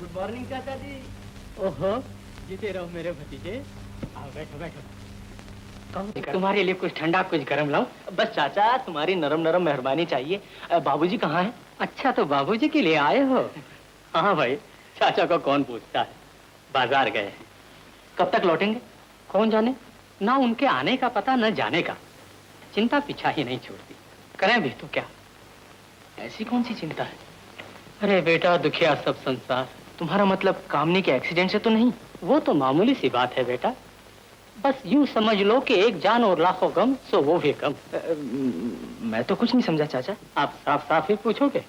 Good morning चाचा जी। ओहो, जीते रहो मेरे भतीजे। आओ बैठो बैठो। कहो तुम्हारे लिए कुछ ठंडा कुछ गर्म लाऊं? बस चाचा तुम्हारी नरम नरम मेहरबानी चाहिए। बाबूजी कहाँ हैं? अच्छा तो बाबूजी के लिए आए हो? हाँ भाई, चाचा को कौन पूछता है, बाजार गए हैं। कब तक लौटेंगे? कौन जाने, ना उनके आने का पता न जाने का। चिंता पीछा ही नहीं छोड़ती, करें भी तो क्या। ऐसी कौन सी चिंता है? अरे बेटा, दुखिया सब संसार। तुम्हारा मतलब कामनी के एक्सीडेंट से तो नहीं? वो तो मामूली सी बात है बेटा, बस यूं समझ लो कि एक जान और लाखों गम, सो वो भी कम। मैं तो कुछ नहीं समझा चाचा। आप साफ साफ ही पूछोगे?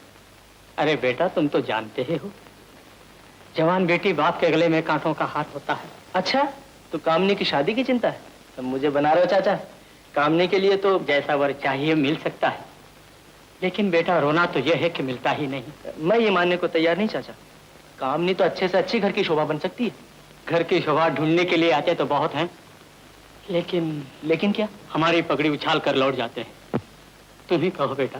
अरे बेटा, तुम तो जानते ही हो, जवान बेटी बाप के गले में कांटों का हार होता है। अच्छा, तो कामनी की शादी की चिंता है? तो मुझे बना रहे हो चाचा? कामनी के लिए तो जैसा वर चाहिए मिल सकता है, लेकिन बेटा रोना तो यह है कि मिलता ही नहीं। मैं ये मानने को तैयार नहीं चाचा। कामनी तो अच्छे से अच्छी घर की शोभा बन सकती है। घर की शोभा ढूंढने के लिए आते तो बहुत हैं, लेकिन क्या? हमारी पगड़ी उछाल कर लौट जाते हैं। तुम ही कहो बेटा,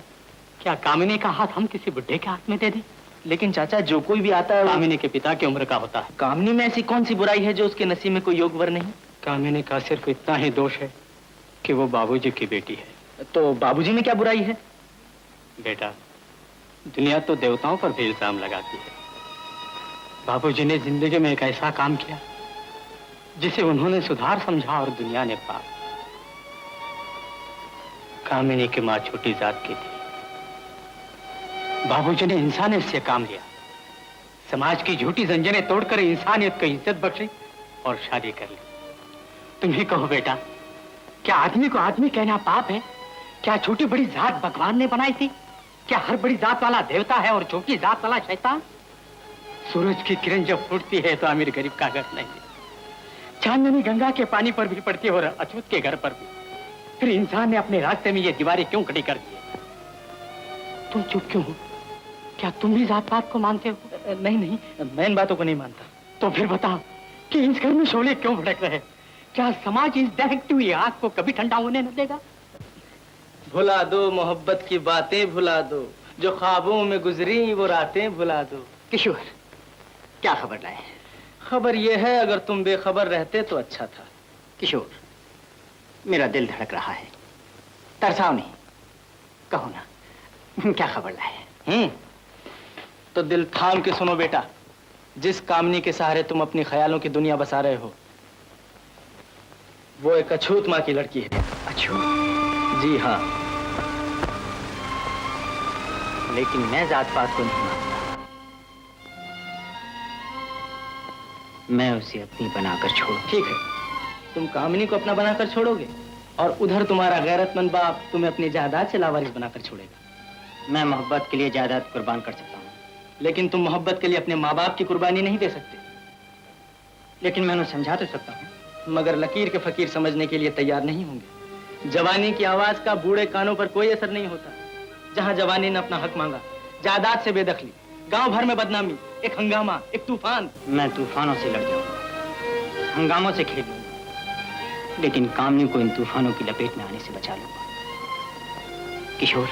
क्या कामिनी का हाथ हम किसी बुढ़े के हाथ में दे दें? लेकिन चाचा, जो कोई भी आता है कामिनी के पिता की उम्र का होता है। कामनी में ऐसी कौन सी बुराई है जो उसके नसीब में कोई योग वर नहीं? कामिनी का सिर्फ इतना ही दोष है कि वो बाबूजी की बेटी है। तो बाबूजी में क्या बुराई है? बेटा, दुनिया तो देवताओं पर भी इल्जाम लगाती है। बाबूजी ने जिंदगी में एक ऐसा काम किया जिसे उन्होंने सुधार समझा और दुनिया ने पाप। कामिनी की मां छोटी जात की थी, बाबूजी ने इंसानियत से काम लिया, समाज की झूठी जंजीरें तोड़कर इंसानियत को इज्जत बख्शी और शादी कर ली। तुम ही कहो बेटा, क्या आदमी को आदमी कहना पाप है? क्या छोटी बड़ी जात भगवान ने बनाई थी? क्या हर बड़ी जात वाला देवता है और छोटी जात वाला शैतान? सूरज की किरण जब फूटती है तो अमीर गरीब का घर नहीं है। चांदनी गंगा के पानी पर भी पड़ती है और अछूत के घर पर भी। फिर इंसान ने अपने रास्ते में ये दीवारें क्यों खड़ी कर दी? तुम चुप क्यों हो? क्या तुम भी जात पात को मानते हो? नहीं, मैं इन बातों को नहीं मानता। तो फिर बताओ कि इस घर में शोले क्यों भड़क रहे? क्या समाज इस दहकती हुई आग को कभी ठंडा होने न देगा? भुला दो मोहब्बत की बातें, भुला दो जो ख्वाबों में गुजरी वो रातें, भुला दो। किशोर, क्या खबर लाए? खबर यह है, अगर तुम बेखबर रहते तो अच्छा था। किशोर, मेरा दिल धड़क रहा है, तरसाओ नहीं, कहो ना, क्या खबर लाए? तो दिल थाम के सुनो बेटा। जिस कामनी के सहारे तुम अपनी ख्यालों की दुनिया बसा रहे हो, वो एक अछूत माँ की लड़की है। अछूत? जी हाँ। लेकिन मैं जात पात को नहीं मानता। मैं उसे अपनी बनाकर छोड़ू। ठीक है, तुम कामिनी को अपना बनाकर छोड़ोगे और उधर तुम्हारा गैरतमंद बाप तुम्हें अपनी जायदाद से लावारिस बनाकर छोड़ेगा। मैं मोहब्बत के लिए जायदाद कुर्बान कर सकता हूँ, लेकिन तुम मोहब्बत के लिए अपने माँ बाप की कुर्बानी नहीं दे सकते। लेकिन मैं उन्हें समझा तो सकता हूँ, मगर लकीर के फकीर समझने के लिए तैयार नहीं होंगे। जवानी की आवाज का बूढ़े कानों पर कोई असर नहीं होता। जहाँ जवानी ने अपना हक मांगा, जायदाद से बेदखली, गांव भर में बदनामी, एक हंगामा, एक तूफान। मैं तूफानों से लड़ जाऊंगा, हंगामों से खेल लूंगा, लेकिन कामनी को इन तूफानों की लपेट में आने से बचा लूंगा। किशोर,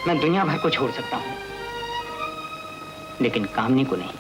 मैं दुनिया भर को छोड़ सकता हूँ, लेकिन कामनी को नहीं।